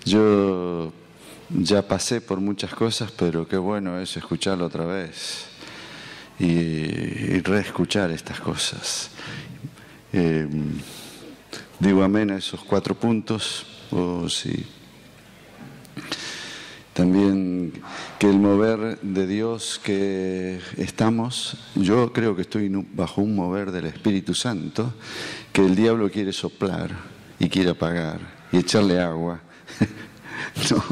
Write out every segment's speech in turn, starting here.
Yo ya pasé por muchas cosas, pero qué bueno es escucharlo otra vez y reescuchar estas cosas. Digo amén a esos 4 puntos, sí. También que el mover de Dios que estamos, yo creo que estoy bajo un mover del Espíritu Santo, que el diablo quiere soplar y quiere apagar y echarle agua. No.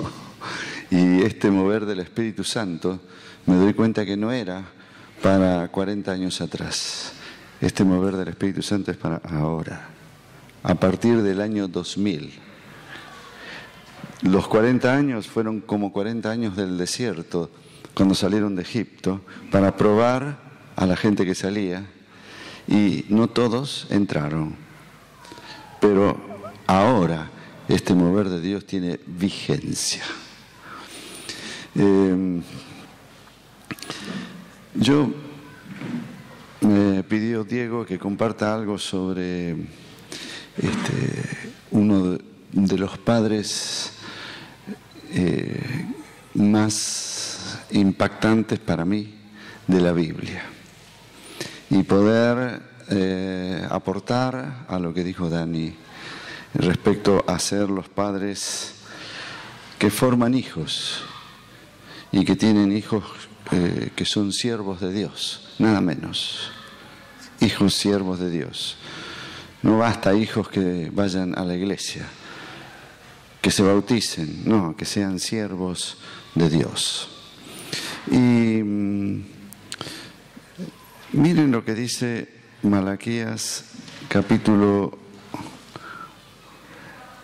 Y este mover del Espíritu Santo, me doy cuenta que no era para 40 años atrás. Este mover del Espíritu Santo es para ahora, a partir del año 2000. Los 40 años fueron como 40 años del desierto, cuando salieron de Egipto, para probar a la gente que salía, y no todos entraron. Pero ahora este mover de Dios tiene vigencia. Me pidió Diego que comparta algo sobre uno de los padres más impactantes para mí de la Biblia y poder aportar a lo que dijo Dani respecto a ser los padres que forman hijos y que tienen hijos que son siervos de Dios, nada menos, hijos siervos de Dios. No basta hijos que vayan a la iglesia, que se bauticen, no, que sean siervos de Dios. Y miren lo que dice Malaquías, capítulo...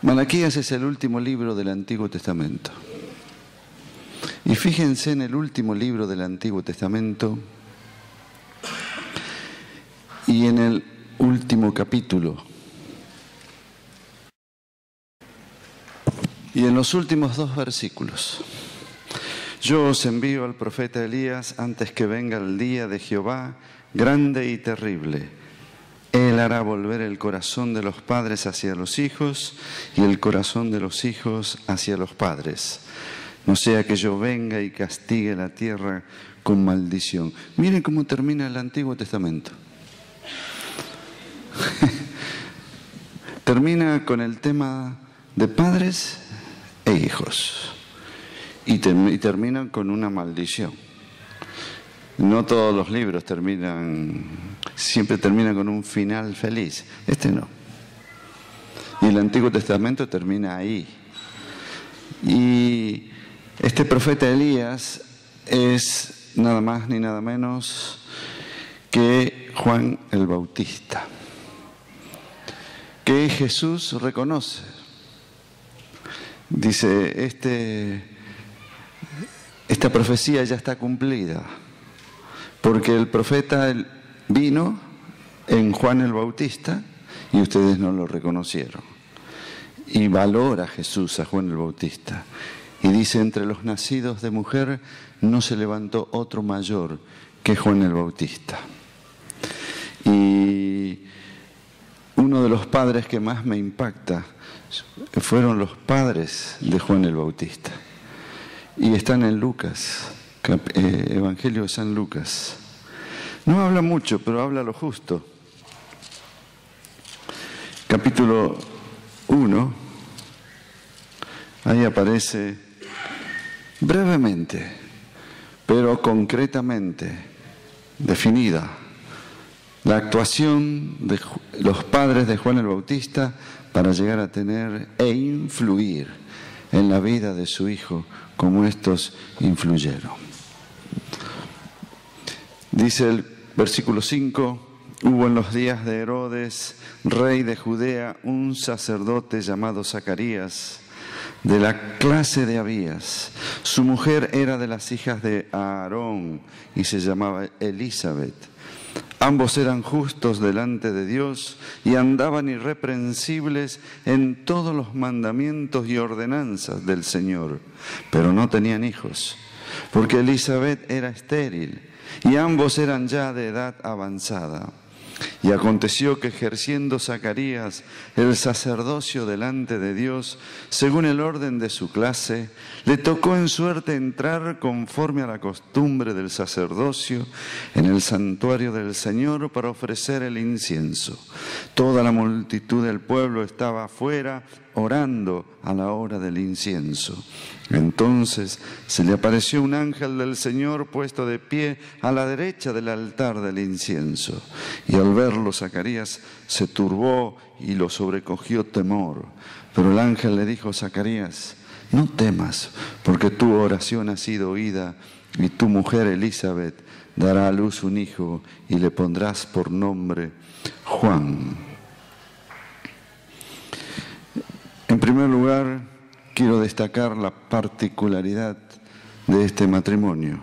Malaquías es el último libro del Antiguo Testamento. Y fíjense en el último libro del Antiguo Testamento y en el último capítulo. Y en los últimos 2 versículos. Yo os envío al profeta Elías antes que venga el día de Jehová, grande y terrible. Él hará volver el corazón de los padres hacia los hijos y el corazón de los hijos hacia los padres. No sea que yo venga y castigue la tierra con maldición. Miren cómo termina el Antiguo Testamento. Termina con el tema de padres e hijos. Y terminan con una maldición. No todos los libros siempre terminan con un final feliz. Este no. Y el Antiguo Testamento termina ahí. Y este profeta Elías es nada más ni nada menos que Juan el Bautista, que Jesús reconoce. Dice, esta profecía ya está cumplida, porque el profeta vino en Juan el Bautista y ustedes no lo reconocieron. Y valora Jesús a Juan el Bautista. Y dice, entre los nacidos de mujer no se levantó otro mayor que Juan el Bautista. Y uno de los padres que más me impacta fueron los padres de Juan el Bautista. Y están en Lucas, Evangelio de San Lucas. No habla mucho, pero habla lo justo. Capítulo 1, ahí aparece brevemente, pero concretamente definida, la actuación de los padres de Juan el Bautista para llegar a tener e influir en la vida de su hijo como estos influyeron. Dice el versículo 5, hubo en los días de Herodes, rey de Judea, un sacerdote llamado Zacarías, de la clase de Abías. Su mujer era de las hijas de Aarón y se llamaba Elizabeth. Ambos eran justos delante de Dios y andaban irreprensibles en todos los mandamientos y ordenanzas del Señor, pero no tenían hijos, porque Elizabeth era estéril y ambos eran ya de edad avanzada. Y aconteció que ejerciendo Zacarías el sacerdocio delante de Dios, según el orden de su clase, le tocó en suerte entrar conforme a la costumbre del sacerdocio en el santuario del Señor para ofrecer el incienso. Toda la multitud del pueblo estaba afuera orando a la hora del incienso. Entonces se le apareció un ángel del Señor puesto de pie a la derecha del altar del incienso. Y al verlo, Zacarías se turbó y lo sobrecogió temor. Pero el ángel le dijo: Zacarías, no temas, porque tu oración ha sido oída, y tu mujer Elizabeth dará a luz un hijo y le pondrás por nombre Juan. En primer lugar, quiero destacar la particularidad de este matrimonio.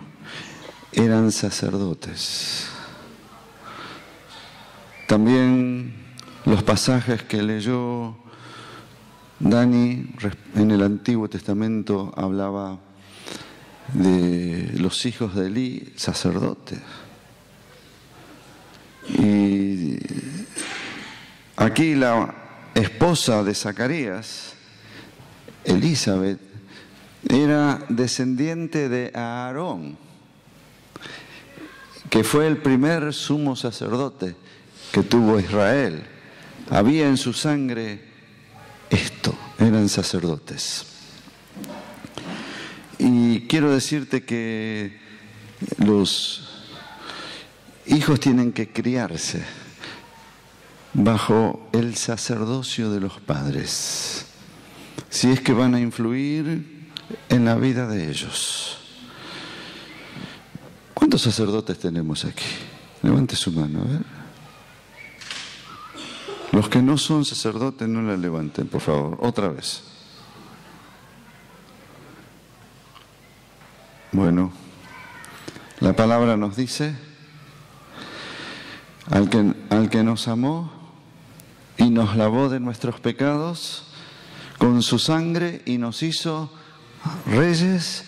Eran sacerdotes. También los pasajes que leyó Dani en el Antiguo Testamento hablaba de los hijos de Elí, sacerdotes. Y aquí la esposa de Zacarías, Elizabeth, era descendiente de Aarón, que fue el primer sumo sacerdote que tuvo Israel. Había en su sangre esto, eran sacerdotes. Y quiero decirte que los hijos tienen que criarse bajo el sacerdocio de los padres, si es que van a influir en la vida de ellos. ¿Cuántos sacerdotes tenemos aquí? Levante su mano, a ver. Los que no son sacerdotes no la levanten, por favor. Otra vez. Bueno, la palabra nos dice: al que nos amó y nos lavó de nuestros pecados con su sangre y nos hizo reyes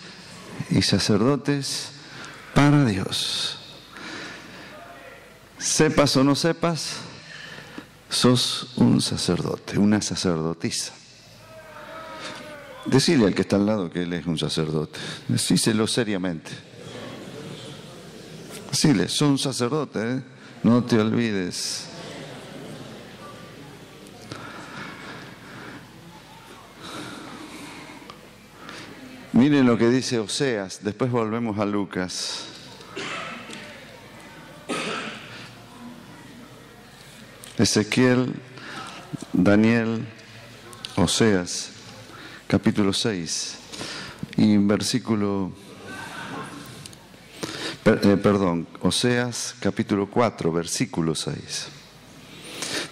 y sacerdotes para Dios. Sepas o no sepas, sos un sacerdote, una sacerdotisa. Decile al que está al lado que él es un sacerdote. Decíselo seriamente. Decile, son sacerdotes, ¿eh? No te olvides. Miren lo que dice Oseas, después volvemos a Lucas. Ezequiel, Daniel, Oseas, capítulo 6 y versículo, Oseas, capítulo 4, versículo 6.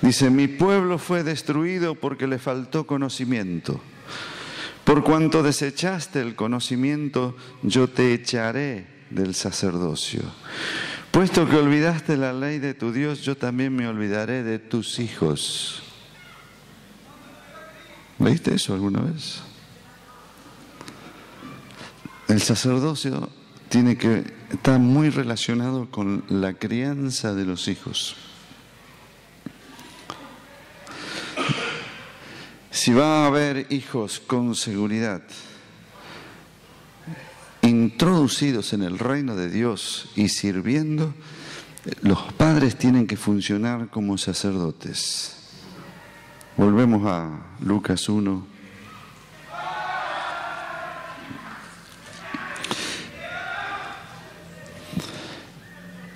Dice: mi pueblo fue destruido porque le faltó conocimiento. Por cuanto desechaste el conocimiento, yo te echaré del sacerdocio. Puesto que olvidaste la ley de tu Dios, yo también me olvidaré de tus hijos. ¿Leíste eso alguna vez? El sacerdocio está muy relacionado con la crianza de los hijos. Si va a haber hijos con seguridad introducidos en el reino de Dios y sirviendo, los padres tienen que funcionar como sacerdotes. Volvemos a Lucas 1.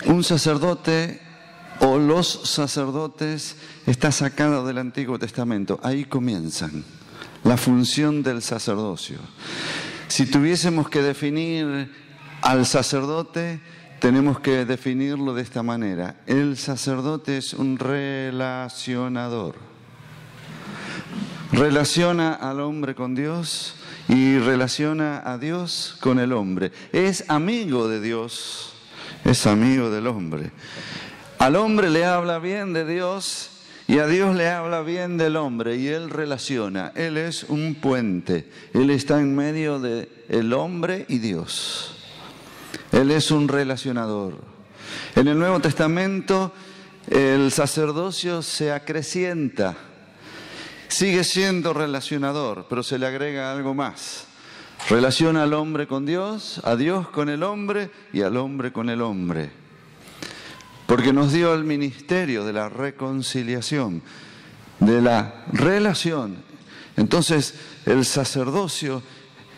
Un sacerdote o los sacerdotes está sacado del Antiguo Testamento. Ahí comienzan la función del sacerdocio. Si tuviésemos que definir al sacerdote, tenemos que definirlo de esta manera. El sacerdote es un relacionador. Relaciona al hombre con Dios y relaciona a Dios con el hombre. Es amigo de Dios, es amigo del hombre. Al hombre le habla bien de Dios y a Dios le habla bien del hombre y él relaciona. Él es un puente. Él está en medio del hombre y Dios. Él es un relacionador. En el Nuevo Testamento el sacerdocio se acrecienta, sigue siendo relacionador, pero se le agrega algo más. Relaciona al hombre con Dios, a Dios con el hombre y al hombre con el hombre. Porque nos dio el ministerio de la reconciliación, de la relación. Entonces, el sacerdocio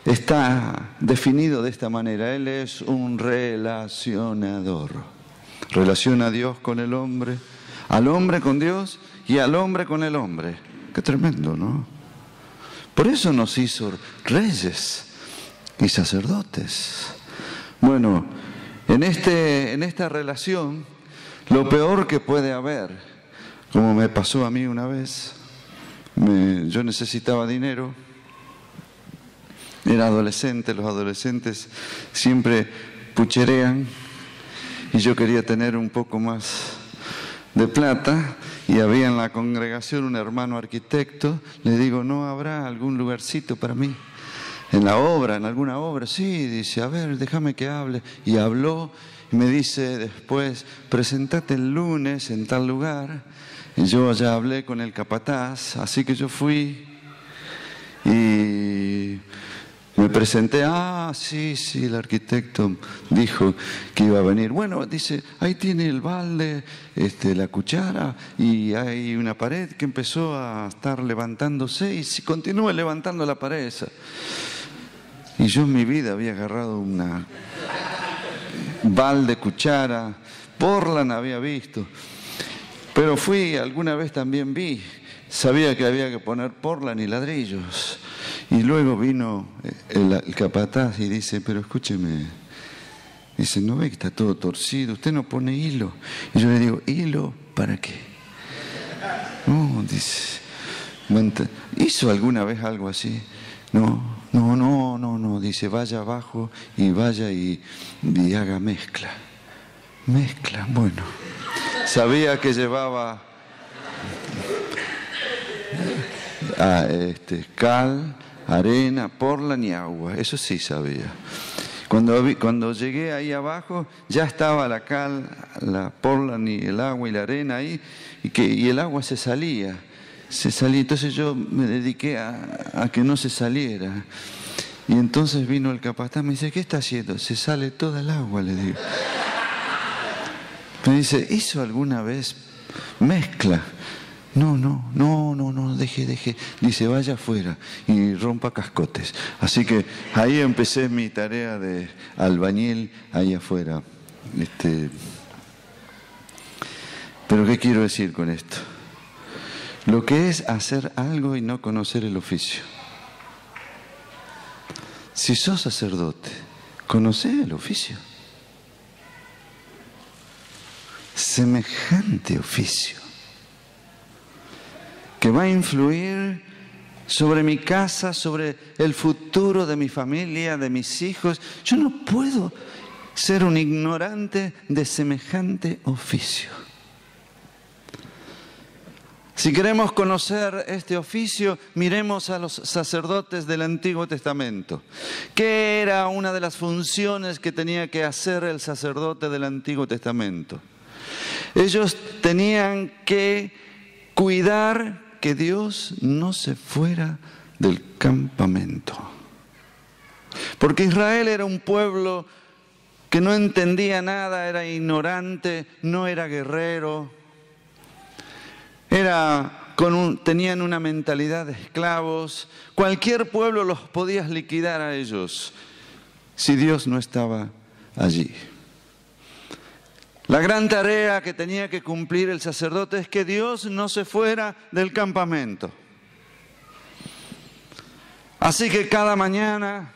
está definido de esta manera. Él es un relacionador. Relaciona a Dios con el hombre, al hombre con Dios y al hombre con el hombre. Qué tremendo, ¿no? Por eso nos hizo reyes y sacerdotes. Bueno, en esta relación, lo peor que puede haber, como me pasó a mí una vez, yo necesitaba dinero, era adolescente, los adolescentes siempre pucherean, y yo quería tener un poco más de plata, y había en la congregación un hermano arquitecto. Le digo, ¿no habrá algún lugarcito para mí? En la obra, en alguna obra. Sí, dice, a ver, déjame que hable. Y habló y me dice después, presentate el lunes en tal lugar. Y yo ya hablé con el capataz, así que yo fui y me presenté. Ah, sí, el arquitecto dijo que iba a venir. Bueno, dice, ahí tiene el balde, la cuchara, y hay una pared que empezó a estar levantándose y si continúa levantando la pared esa. Y yo en mi vida había agarrado una balde, cuchara, Portland había visto. Pero alguna vez también vi, sabía que había que poner Portland y ladrillos. Y luego vino el capataz y dice, pero escúcheme, dice, ¿no ve que está todo torcido? Usted no pone hilo. Y yo le digo, ¿hilo para qué? No, dice, ¿hizo alguna vez algo así? No, dice, vaya abajo y vaya y haga mezcla. Mezcla, bueno. Sabía que llevaba cal, arena, Portland y agua, eso sí sabía. Cuando llegué ahí abajo, ya estaba la cal, la Portland y el agua y la arena ahí, y el agua se salía. Entonces yo me dediqué a que no se saliera. Y entonces vino el capataz, me dice, ¿qué está haciendo? Se sale toda el agua, le digo. Me dice, ¿hizo alguna vez mezcla? No, deje. Dice, vaya afuera y rompa cascotes. Así que ahí empecé mi tarea de albañil ahí afuera. Pero ¿qué quiero decir con esto? Lo que es hacer algo y no conocer el oficio. Si sos sacerdote, conocé el oficio. Semejante oficio que va a influir sobre mi casa, sobre el futuro de mi familia, de mis hijos. Yo no puedo ser un ignorante de semejante oficio. Si queremos conocer este oficio, miremos a los sacerdotes del Antiguo Testamento. ¿Qué era una de las funciones que tenía que hacer el sacerdote del Antiguo Testamento? Ellos tenían que cuidar que Dios no se fuera del campamento. Porque Israel era un pueblo que no entendía nada, era ignorante, no era guerrero, tenían una mentalidad de esclavos. Cualquier pueblo los podías liquidar a ellos si Dios no estaba allí. La gran tarea que tenía que cumplir el sacerdote es que Dios no se fuera del campamento. Así que cada mañana,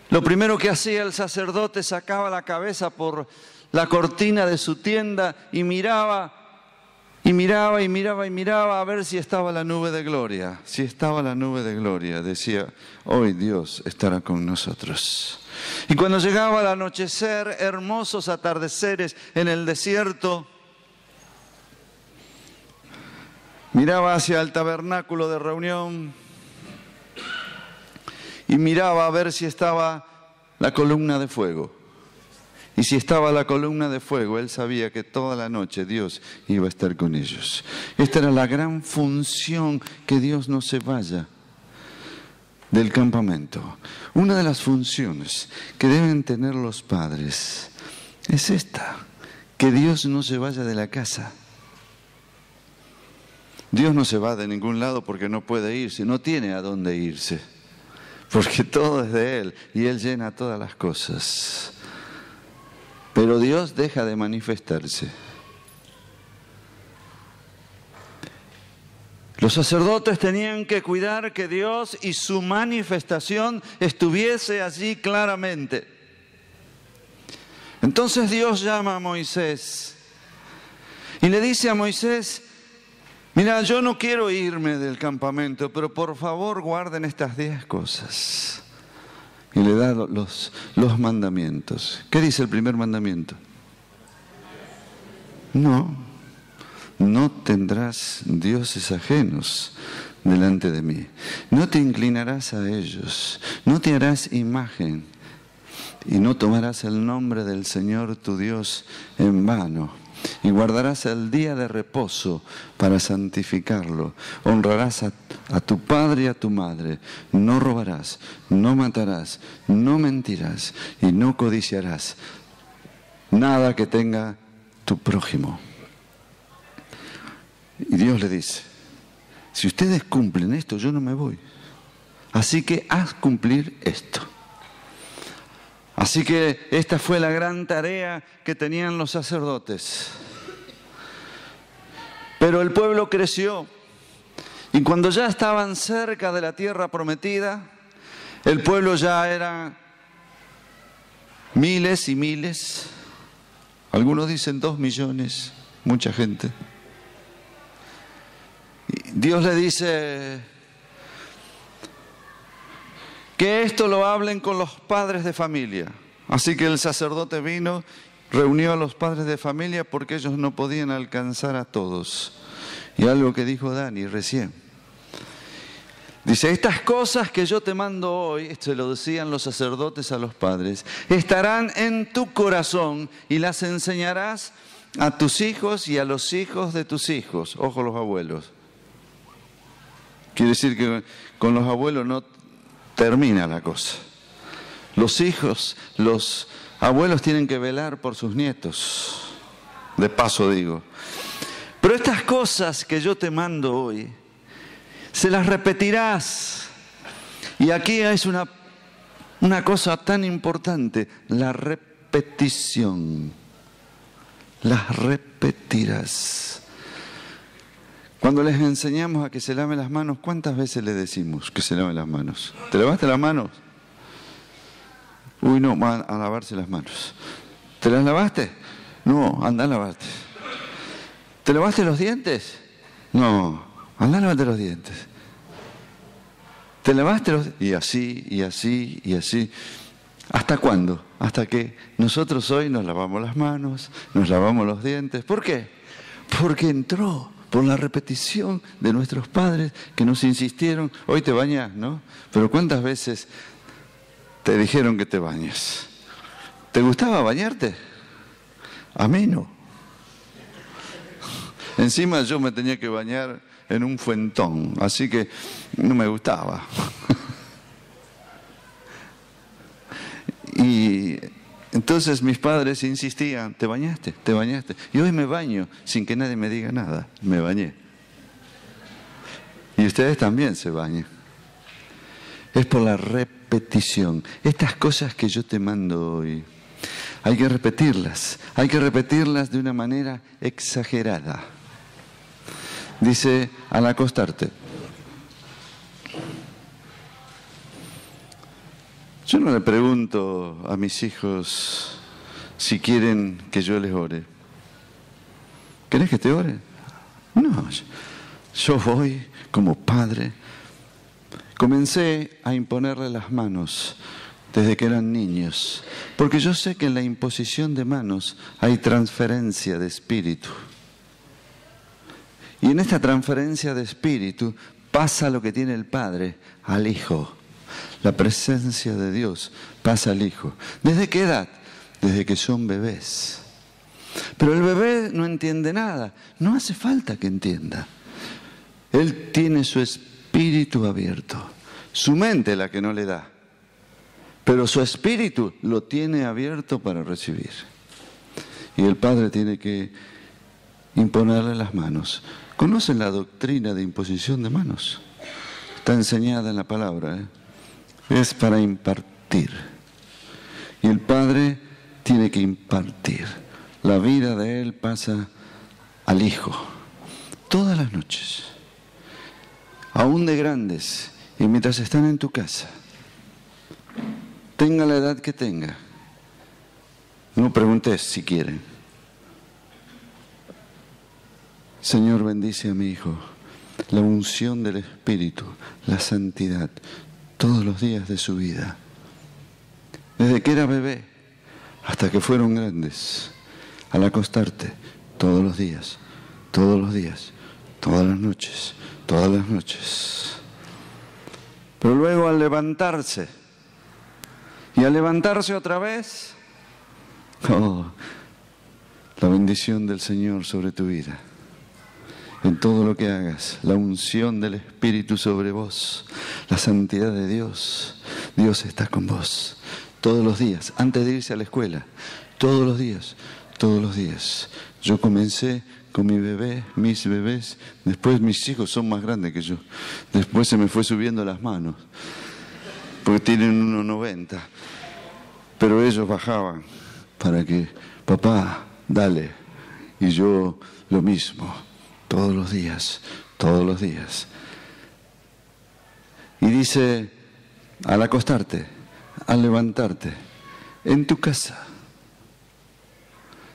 lo primero que hacía el sacerdote, sacaba la cabeza por la cortina de su tienda y miraba a ver si estaba la nube de gloria. Si estaba la nube de gloria, decía, hoy Dios estará con nosotros. Y cuando llegaba el anochecer, hermosos atardeceres en el desierto, miraba hacia el tabernáculo de reunión y miraba a ver si estaba la columna de fuego. Y si estaba la columna de fuego, él sabía que toda la noche Dios iba a estar con ellos. Esta era la gran función, que Dios no se vaya del campamento. Una de las funciones que deben tener los padres es esta, que Dios no se vaya de la casa. Dios no se va de ningún lado porque no puede irse, no tiene a dónde irse, porque todo es de Él y Él llena todas las cosas. Pero Dios deja de manifestarse. Los sacerdotes tenían que cuidar que Dios y su manifestación estuviese allí claramente. Entonces Dios llama a Moisés y le dice a Moisés: mira, yo no quiero irme del campamento, pero por favor guarden estas 10 cosas. Y le da los mandamientos. ¿Qué dice el primer mandamiento? No tendrás dioses ajenos delante de mí. No te inclinarás a ellos. No te harás imagen. Y no tomarás el nombre del Señor tu Dios en vano. Y guardarás el día de reposo para santificarlo. Honrarás a tu padre y a tu madre. No robarás, no matarás, no mentirás y no codiciarás nada que tenga tu prójimo. Y Dios le dice: si ustedes cumplen esto, yo no me voy. Así que haz cumplir esto. Así que esta fue la gran tarea que tenían los sacerdotes. Pero el pueblo creció y cuando ya estaban cerca de la tierra prometida, el pueblo ya era miles y miles. Algunos dicen 2 millones, mucha gente. Y Dios le dice que esto lo hablen con los padres de familia. Así que el sacerdote vino, reunió a los padres de familia porque ellos no podían alcanzar a todos. Y algo que dijo Dani recién. Dice: estas cosas que yo te mando hoy, esto lo decían los sacerdotes a los padres, estarán en tu corazón y las enseñarás a tus hijos y a los hijos de tus hijos. Ojo, los abuelos. Quiere decir que con los abuelos no termina la cosa. Los hijos, los abuelos tienen que velar por sus nietos. De paso digo. Pero estas cosas que yo te mando hoy, se las repetirás. Y aquí es una cosa tan importante, la repetición. Las repetirás. Cuando les enseñamos a que se laven las manos, ¿cuántas veces les decimos que se laven las manos? ¿Te lavaste las manos? Uy, no, van a lavarse las manos. ¿Te las lavaste? No, anda a lavarte. ¿Te lavaste los dientes? No, anda a lavarte los dientes. ¿Te lavaste los dientes? Y así, y así, y así. ¿Hasta cuándo? Hasta que nosotros hoy nos lavamos las manos, nos lavamos los dientes. ¿Por qué? Porque entró por la repetición de nuestros padres que nos insistieron. Hoy te bañas, ¿no? Pero ¿cuántas veces te dijeron que te bañes? ¿Te gustaba bañarte? A mí no. Encima yo me tenía que bañar en un fuentón, así que no me gustaba. Y entonces mis padres insistían: ¿te bañaste? ¿Te bañaste? Y hoy me baño sin que nadie me diga nada. Me bañé. Y ustedes también se bañan. Es por la repetición. Estas cosas que yo te mando hoy, hay que repetirlas. Hay que repetirlas de una manera exagerada. Dice: al acostarte. Yo no le pregunto a mis hijos si quieren que yo les ore. ¿Querés que te ore? No, yo voy como padre. Comencé a imponerle las manos desde que eran niños, porque yo sé que en la imposición de manos hay transferencia de espíritu. Y en esta transferencia de espíritu pasa lo que tiene el Padre al Hijo. La presencia de Dios pasa al Hijo. ¿Desde qué edad? desde que son bebés. Pero el bebé no entiende nada, no hace falta que entienda. Él tiene su espíritu abierto, su mente la que no le da, pero su espíritu lo tiene abierto para recibir. Y el padre tiene que imponerle las manos. ¿Conocen la doctrina de imposición de manos? Está enseñada en la palabra, ¿eh? Es para impartir. Y el padre tiene que impartir. La vida de él pasa al hijo, todas las noches, aún de grandes, y mientras están en tu casa, tenga la edad que tenga, no preguntes si quieren. Señor, bendice a mi hijo, la unción del Espíritu, la santidad, todos los días de su vida, desde que era bebé hasta que fueron grandes, al acostarte, todos los días, todas las noches, todas las noches. Pero luego al levantarse, y al levantarse otra vez, oh, la bendición del Señor sobre tu vida. En todo lo que hagas, la unción del Espíritu sobre vos, la santidad de Dios. Dios está con vos todos los días, antes de irse a la escuela, todos los días. Todos los días. Yo comencé con mi bebé, mis bebés, después mis hijos son más grandes que yo. Después se me fue subiendo las manos, porque tienen 1,90. Pero ellos bajaban para que, papá, dale. Y yo lo mismo, todos los días, todos los días. Y dice, al acostarte, al levantarte, en tu casa.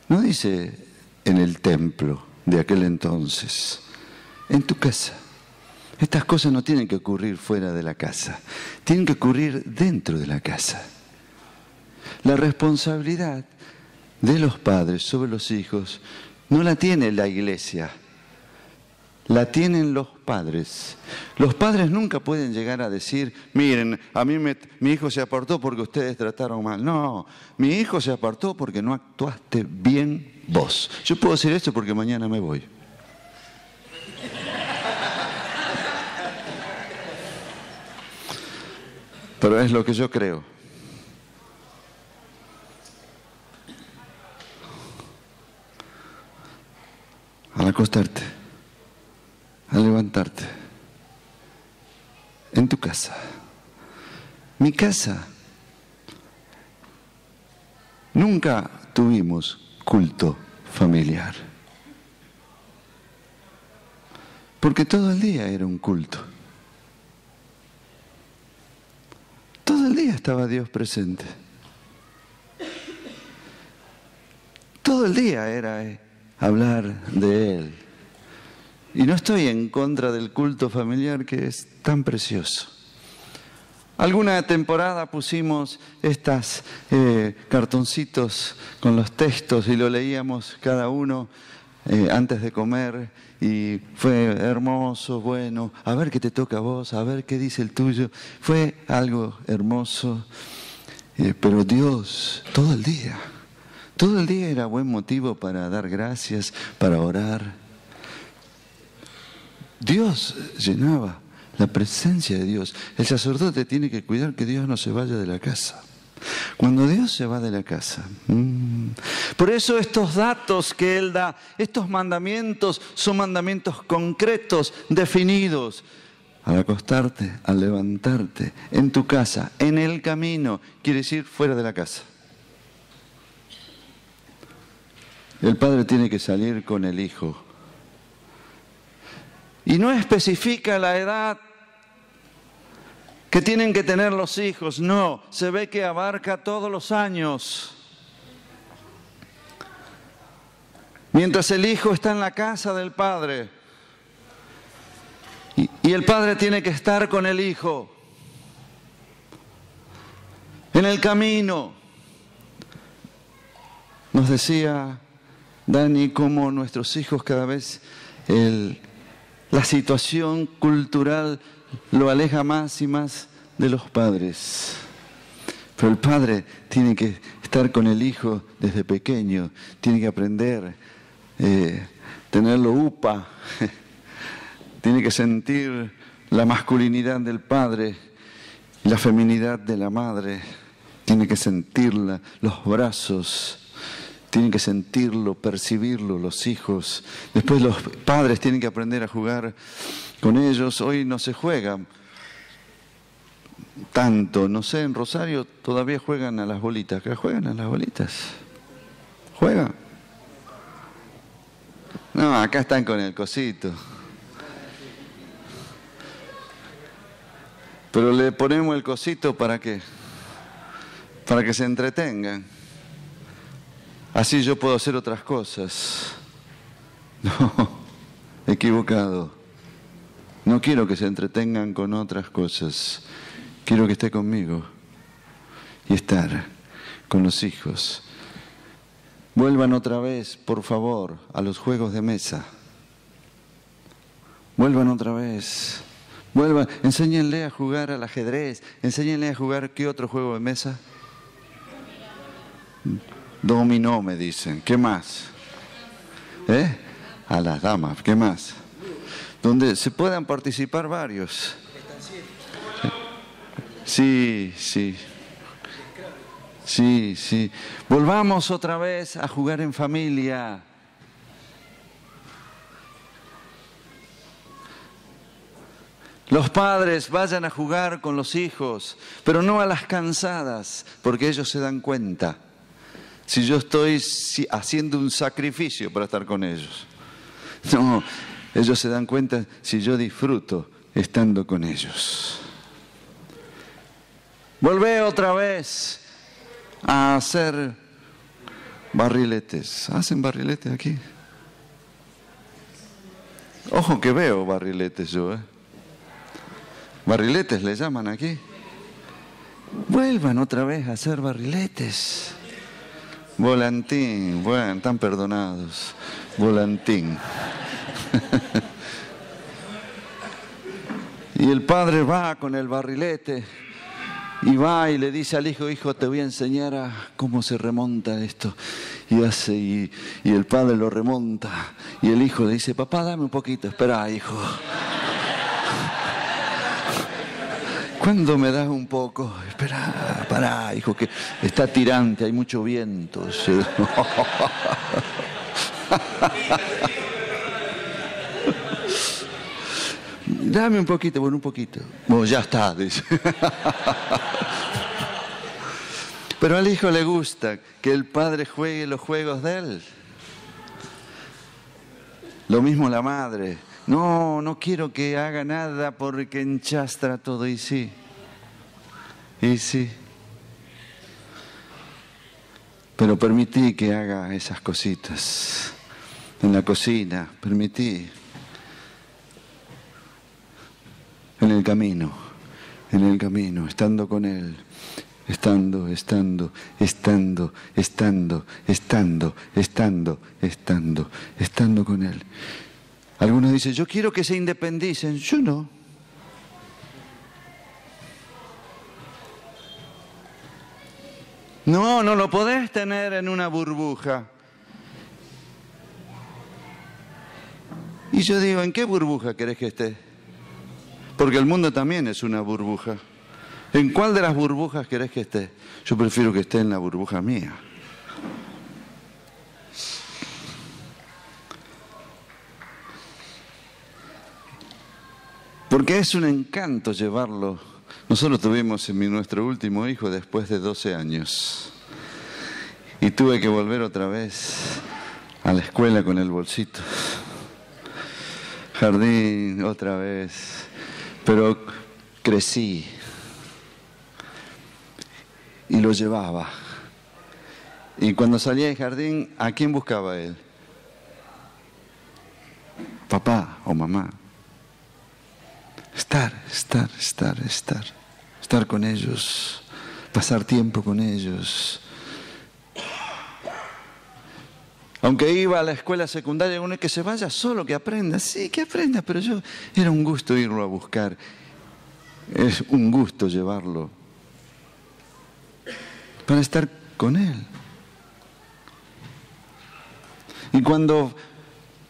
No dice en el templo de aquel entonces, en tu casa. Estas cosas no tienen que ocurrir fuera de la casa, tienen que ocurrir dentro de la casa. La responsabilidad de los padres sobre los hijos no la tiene la iglesia, la tienen los padres. Los padres nunca pueden llegar a decir, miren, a mí mi hijo se apartó porque ustedes trataron mal. No, mi hijo se apartó porque no actuaste bien vos. Yo puedo decir esto porque mañana me voy. Pero es lo que yo creo. Al acostarte, al levantarte, en tu casa. Mi casa, nunca tuvimos culto familiar, porque todo el día era un culto. Todo el día estaba Dios presente. Todo el día era hablar de Él. Y no estoy en contra del culto familiar, que es tan precioso. Alguna temporada pusimos estos cartoncitos con los textos y lo leíamos cada uno antes de comer, y fue hermoso, bueno, a ver qué te toca a vos, a ver qué dice el tuyo. Fue algo hermoso, pero Dios, todo el día era buen motivo para dar gracias, para orar. Dios llenaba, la presencia de Dios. El sacerdote tiene que cuidar que Dios no se vaya de la casa. Cuando Dios se va de la casa. Por eso estos datos que Él da, estos mandamientos, son mandamientos concretos, definidos. Al acostarte, al levantarte, en tu casa, en el camino, quiere decir fuera de la casa. El padre tiene que salir con el hijo. Y no especifica la edad que tienen que tener los hijos, no, se ve que abarca todos los años. Mientras el hijo está en la casa del padre, y el padre tiene que estar con el hijo, en el camino. Nos decía Dani cómo nuestros hijos cada vez la situación cultural lo aleja más y más de los padres. Pero el padre tiene que estar con el hijo desde pequeño, tiene que aprender, tenerlo upa, tiene que sentir la masculinidad del padre, la feminidad de la madre, tiene que sentirla, los brazos, tienen que sentirlo, percibirlo los hijos. Después los padres tienen que aprender a jugar con ellos. Hoy no se juega tanto, no sé, en Rosario todavía juegan a las bolitas. ¿Acá juegan a las bolitas? ¿Juegan? No, acá están con el cosito. Pero le ponemos el cosito ¿para qué? Para que se entretengan. Así yo puedo hacer otras cosas. No, equivocado. No quiero que se entretengan con otras cosas. Quiero que esté conmigo y estar con los hijos. Vuelvan otra vez, por favor, a los juegos de mesa. Vuelvan otra vez. Vuelvan, enséñenle a jugar al ajedrez. Enséñenle a jugar, ¿qué otro juego de mesa? Dominó, me dicen. ¿Qué más? A las damas, ¿qué más? Donde se puedan participar varios. Sí. Volvamos otra vez a jugar en familia. Los padres vayan a jugar con los hijos, pero no a las cansadas, porque ellos se dan cuenta. Si yo estoy haciendo un sacrificio para estar con ellos. No, ellos se dan cuenta si yo disfruto estando con ellos. Volvé otra vez a hacer barriletes. ¿Hacen barriletes aquí? Ojo que veo barriletes yo, Barriletes le llaman aquí. Vuelvan otra vez a hacer barriletes. Volantín, bueno, están perdonados. Volantín. Y el padre va con el barrilete y va y le dice al hijo, hijo, te voy a enseñar a cómo se remonta esto. Y hace, y el padre lo remonta. Y el hijo le dice, papá, dame un poquito. Espera, hijo. ¿Cuándo me das un poco? Espera, pará, hijo, que está tirante, hay mucho viento. Dame un poquito, bueno, un poquito. Bueno, ya está, dice. Pero al hijo le gusta que el padre juegue los juegos de él. Lo mismo la madre. No quiero que haga nada porque enchastra todo. Y sí. Pero permití que haga esas cositas. En la cocina, permití. En el camino, estando con él. Estando con él. Algunos dicen, yo quiero que se independicen. Yo no. No lo podés tener en una burbuja. Y yo digo, ¿en qué burbuja querés que esté? Porque el mundo también es una burbuja. ¿En cuál de las burbujas querés que esté? Yo prefiero que esté en la burbuja mía. Porque es un encanto llevarlo. Nosotros tuvimos nuestro último hijo después de 12 años. Y tuve que volver otra vez a la escuela con el bolsito. Jardín, otra vez. Pero crecí. Y lo llevaba. Y cuando salía del jardín, ¿a quién buscaba él? Papá o mamá. Estar con ellos, pasar tiempo con ellos. Aunque iba a la escuela secundaria, uno que se vaya solo, que aprenda. Sí, que aprenda, pero era un gusto irlo a buscar. Es un gusto llevarlo. Para estar con Él.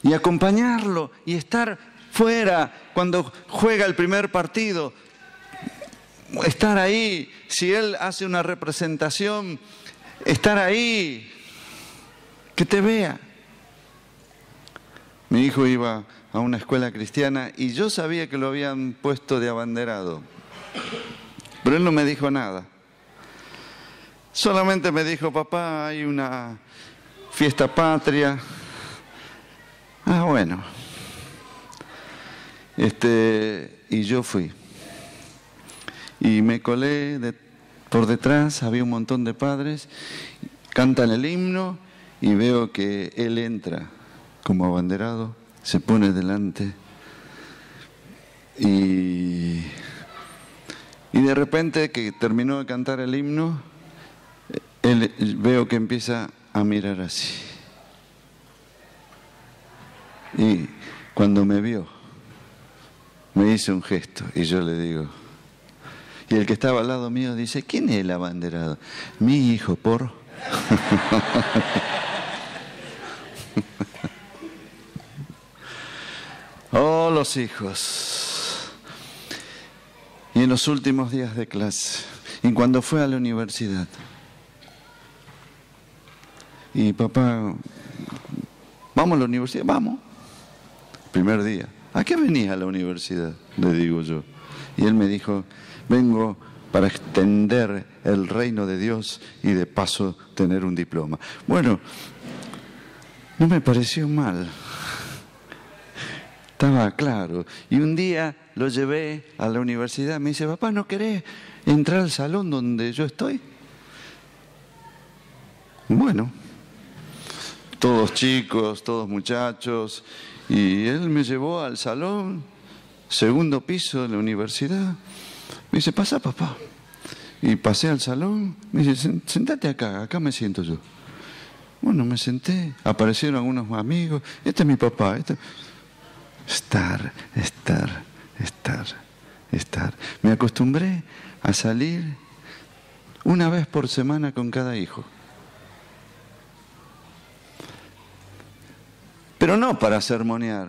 Y acompañarlo y estar fuera cuando juega el primer partido. Estar ahí, si Él hace una representación, estar ahí, que te vea. Mi hijo iba a una escuela cristiana y yo sabía que lo habían puesto de abanderado, pero él no me dijo nada. Solamente me dijo: papá, hay una fiesta patria. Ah, bueno. Y yo fui. Y me colé por detrás, había un montón de padres, cantan el himno y veo que él entra como abanderado, se pone delante y de repente que terminó de cantar el himno, veo que empieza a mirar así. Y cuando me vio, me hizo un gesto y yo le digo, y el que estaba al lado mío dice: ¿quién es el abanderado? Mi hijo, por... Oh, los hijos. Y en los últimos días de clase, y cuando fue a la universidad, y papá, ¿vamos a la universidad? Vamos. Primer día. ¿A qué venís a la universidad?, le digo yo. Y él me dijo: vengo para extender el reino de Dios y de paso tener un diploma. Bueno, no me pareció mal. Estaba claro. Y un día lo llevé a la universidad. Me dice: papá, ¿no querés entrar al salón donde yo estoy? Bueno, todos chicos, todos muchachos. Y él me llevó al salón, segundo piso de la universidad. Me dice: pasa, papá. Y pasé al salón. Me dice: sentate acá me siento yo. Bueno, me senté. Aparecieron algunos amigos. Este es mi papá. Estar. Me acostumbré a salir una vez por semana con cada hijo. Pero no para sermonear.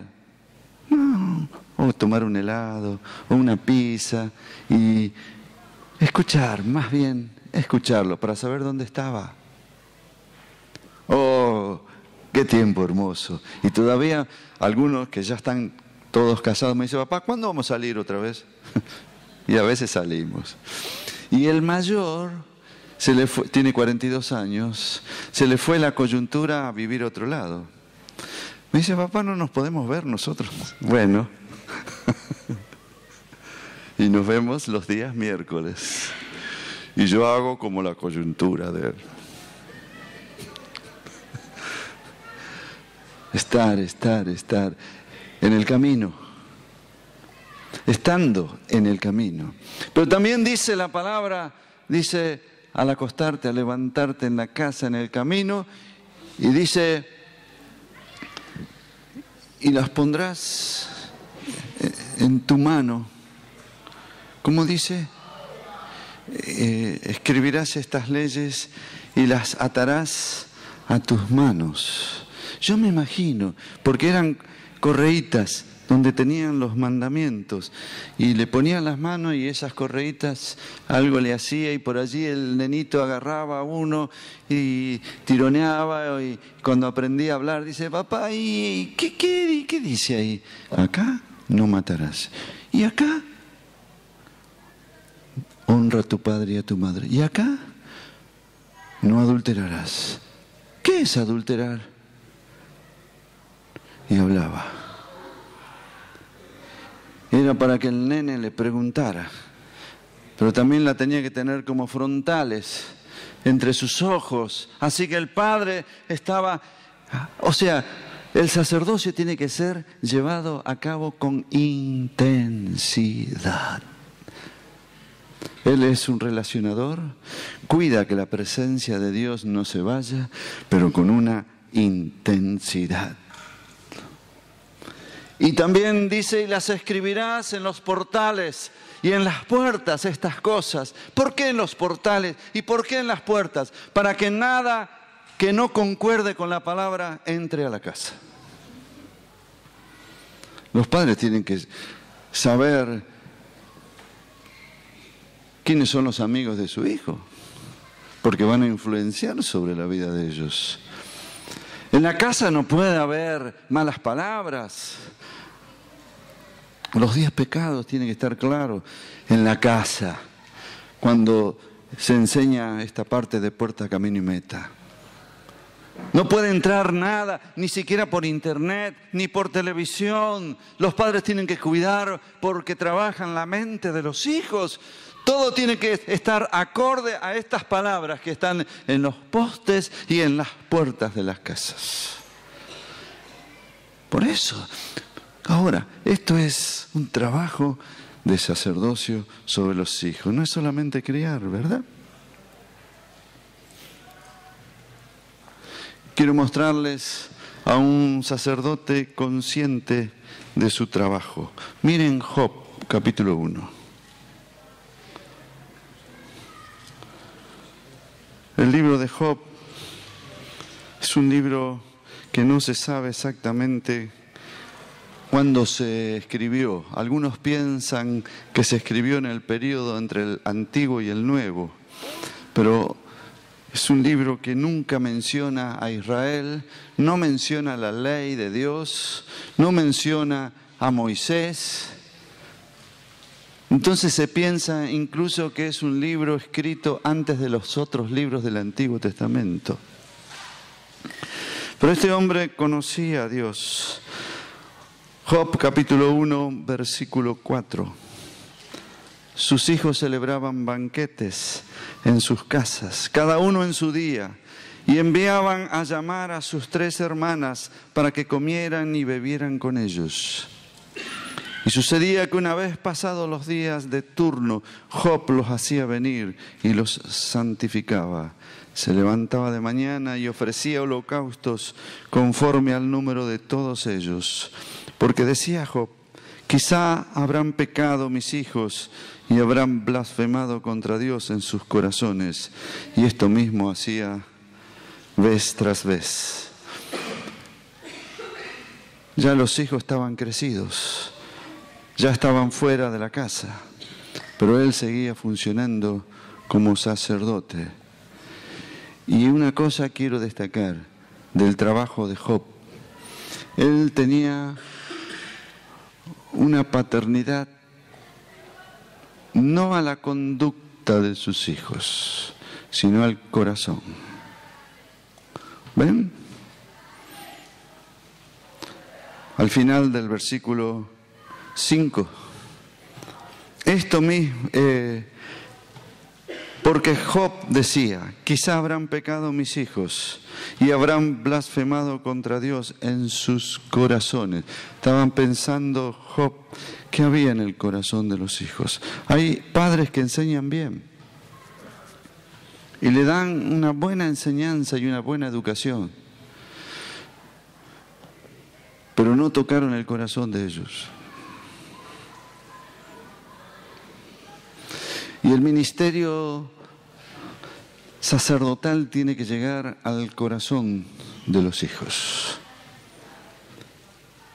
No. O tomar un helado, o una pizza, y escuchar, más bien escucharlo, para saber dónde estaba. ¡Oh, qué tiempo hermoso! Y todavía algunos que ya están todos casados me dicen: papá, ¿cuándo vamos a salir otra vez? Y a veces salimos. Y el mayor, tiene 42 años, se le fue la coyuntura a vivir a otro lado. Me dice: papá, ¿no nos podemos ver nosotros? Bueno. Y nos vemos los días miércoles. Y yo hago como la coyuntura de él. Estar en el camino. Estando en el camino. Pero también dice la palabra, dice: al acostarte, al levantarte en la casa, en el camino. Y dice: y las pondrás en tu mano. ¿Cómo dice? Escribirás estas leyes y las atarás a tus manos. Yo me imagino, porque eran correitas donde tenían los mandamientos y le ponían las manos y esas correitas algo le hacía, y por allí el nenito agarraba a uno y tironeaba, y cuando aprendía a hablar dice: papá, ¿y qué dice ahí? Acá no matarás. ¿Y acá? Honra a tu padre y a tu madre. ¿Y acá? No adulterarás. ¿Qué es adulterar? Y hablaba. Era para que el nene le preguntara, pero también la tenía que tener como frontales entre sus ojos. Así que el padre estaba, o sea, el sacerdocio tiene que ser llevado a cabo con intensidad. Él es un relacionador, cuida que la presencia de Dios no se vaya, pero con una intensidad. Y también dice, y las escribirás en los portales y en las puertas estas cosas. ¿Por qué en los portales y por qué en las puertas? Para que nada que no concuerde con la palabra entre a la casa. Los padres tienen que saber quiénes son los amigos de su hijo, porque van a influenciar sobre la vida de ellos. En la casa no puede haber malas palabras. Los 10 pecados tienen que estar claros en la casa, cuando se enseña esta parte de puerta, camino y meta. No puede entrar nada, ni siquiera por internet, ni por televisión. Los padres tienen que cuidar porque trabajan la mente de los hijos. Todo tiene que estar acorde a estas palabras que están en los postes y en las puertas de las casas. Por eso, ahora, esto es un trabajo de sacerdocio sobre los hijos. No es solamente criar, ¿verdad? Quiero mostrarles a un sacerdote consciente de su trabajo. Miren Job, capítulo 1. El libro de Job es un libro que no se sabe exactamente cuándo se escribió. Algunos piensan que se escribió en el periodo entre el Antiguo y el Nuevo, pero es un libro que nunca menciona a Israel, no menciona la ley de Dios, no menciona a Moisés. Entonces se piensa incluso que es un libro escrito antes de los otros libros del Antiguo Testamento. Pero este hombre conocía a Dios. Job capítulo 1, versículo 4. Sus hijos celebraban banquetes en sus casas, cada uno en su día, y enviaban a llamar a sus 3 hermanas para que comieran y bebieran con ellos. Y sucedía que una vez pasados los días de turno, Job los hacía venir y los santificaba. Se levantaba de mañana y ofrecía holocaustos conforme al número de todos ellos. Porque decía Job, quizá habrán pecado mis hijos y habrán blasfemado contra Dios en sus corazones. Y esto mismo hacía vez tras vez. Ya los hijos estaban crecidos. Ya estaban fuera de la casa, pero él seguía funcionando como sacerdote. Y una cosa quiero destacar del trabajo de Job. Él tenía una paternidad no a la conducta de sus hijos, sino al corazón. ¿Ven? Al final del versículo 5. Esto mismo, porque Job decía, quizá habrán pecado mis hijos y habrán blasfemado contra Dios en sus corazones. Estaban pensando Job, ¿qué había en el corazón de los hijos? Hay padres que enseñan bien y le dan una buena enseñanza y una buena educación, pero no tocaron el corazón de ellos. Y el ministerio sacerdotal tiene que llegar al corazón de los hijos.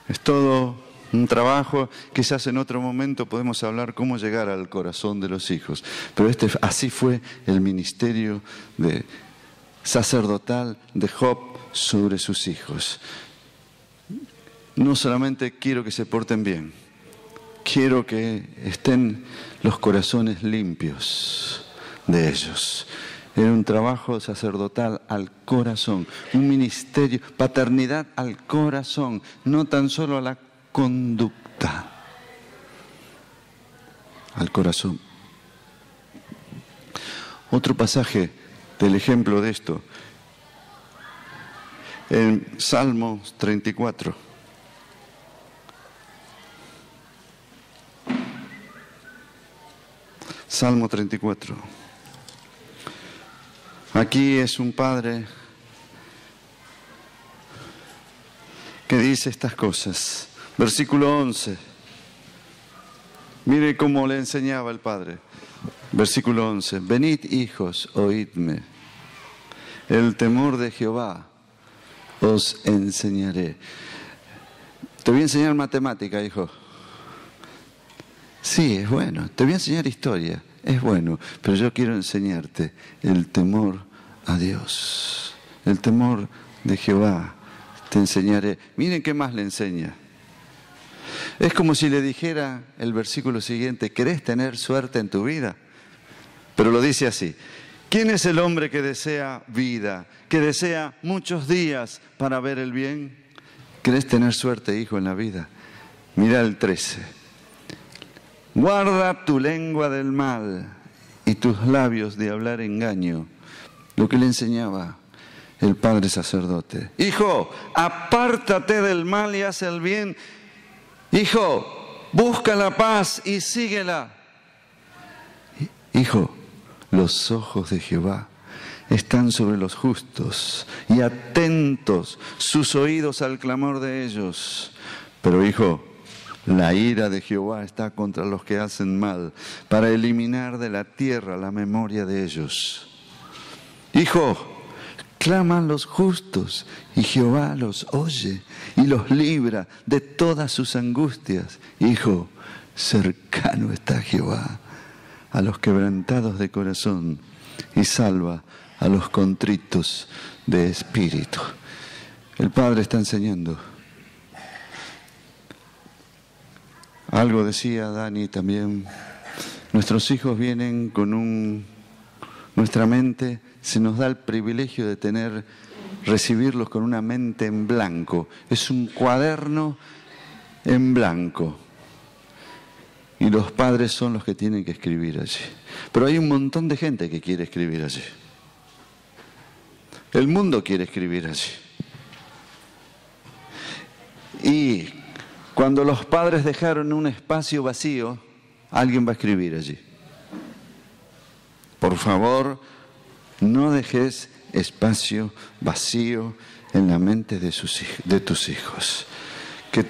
Es todo un trabajo, quizás en otro momento podemos hablar cómo llegar al corazón de los hijos. Pero así fue el ministerio sacerdotal de Job sobre sus hijos. No solamente quiero que se porten bien, quiero que estén los corazones limpios de ellos. Era un trabajo sacerdotal al corazón, un ministerio, paternidad al corazón, no tan solo a la conducta, al corazón. Otro pasaje del ejemplo de esto, en Salmos 34. Salmo 34. Aquí es un padre que dice estas cosas. Versículo 11. Mire cómo le enseñaba el Padre. Versículo 11. Venid, hijos, oídme. El temor de Jehová os enseñaré. Te voy a enseñar matemática, hijo. Sí, es bueno. Te voy a enseñar historia. Es bueno. Pero yo quiero enseñarte el temor a Dios. El temor de Jehová. Te enseñaré. Miren qué más le enseña. Es como si le dijera el versículo siguiente, ¿querés tener suerte en tu vida? Pero lo dice así. ¿Quién es el hombre que desea vida, que desea muchos días para ver el bien? ¿Querés tener suerte, hijo, en la vida? Mira el 13. Guarda tu lengua del mal y tus labios de hablar engaño. Lo que le enseñaba el padre sacerdote. Hijo, apártate del mal y haz el bien. Hijo, busca la paz y síguela. Hijo, los ojos de Jehová están sobre los justos y atentos sus oídos al clamor de ellos. Pero hijo, la ira de Jehová está contra los que hacen mal, para eliminar de la tierra la memoria de ellos. Hijo, claman los justos y Jehová los oye y los libra de todas sus angustias. Hijo, cercano está Jehová a los quebrantados de corazón y salva a los contritos de espíritu. El Padre está enseñando. Algo decía Dani también. Nuestros hijos vienen con nuestra mente, se nos da el privilegio de recibirlos con una mente en blanco. Es un cuaderno en blanco. Y los padres son los que tienen que escribir allí. Pero hay un montón de gente que quiere escribir allí. El mundo quiere escribir allí. Y cuando los padres dejaron un espacio vacío, alguien va a escribir allí. Por favor, no dejes espacio vacío en la mente de tus hijos. Que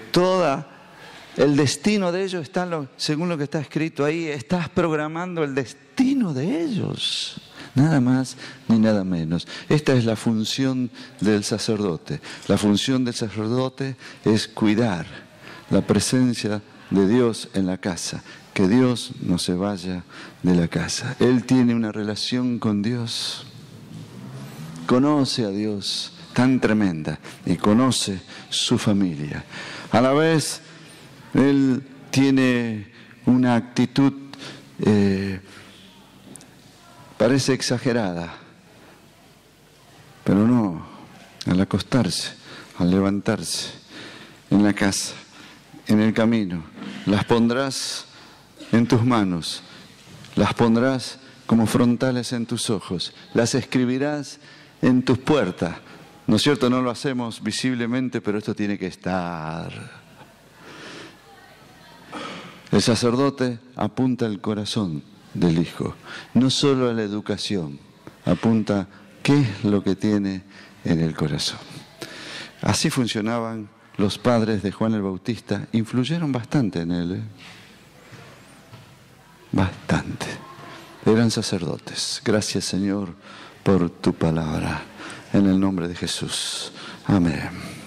el destino de ellos está, según lo que está escrito ahí, estás programando el destino de ellos. Nada más ni nada menos. Esta es la función del sacerdote. La función del sacerdote es cuidar la presencia de Dios en la casa. Que Dios no se vaya de la casa. Él tiene una relación con Dios. Conoce a Dios tan tremenda y conoce su familia. A la vez, Él tiene una actitud, parece exagerada, pero no, al acostarse, al levantarse, en la casa, en el camino, las pondrás en tus manos, las pondrás como frontales en tus ojos, las escribirás en tus puertas. ¿No es cierto? No lo hacemos visiblemente, pero esto tiene que estar. El sacerdote apunta el corazón del hijo, no solo a la educación, apunta qué es lo que tiene en el corazón. Así funcionaban los padres de Juan el Bautista, influyeron bastante en él, bastante. Eran sacerdotes. Gracias, Señor, por tu palabra. En el nombre de Jesús. Amén.